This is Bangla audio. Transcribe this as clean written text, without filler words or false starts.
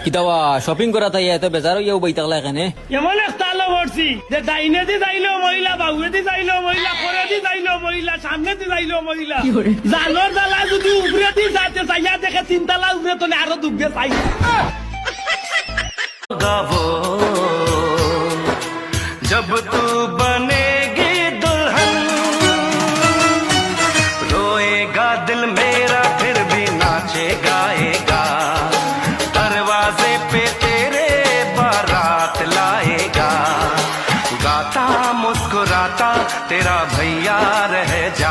কিতাবা শপিং করা তাই এত বেজার হইয়াও বই থাকলা এখানে এমন একটা আলো পড়ছি যে ডাইনে দি যাইলো মহিলা, বাউয়ে দি যাইলো মহিলা, করে দি যাইলো মহিলা, সামনে দি যাইলো মহিলা। জানোর জ্বালা যদি উপরে দি যাতে চাইয়া দেখে তিনতলা উপরে তো আরো ডুববে চাই। गावो जब तू बन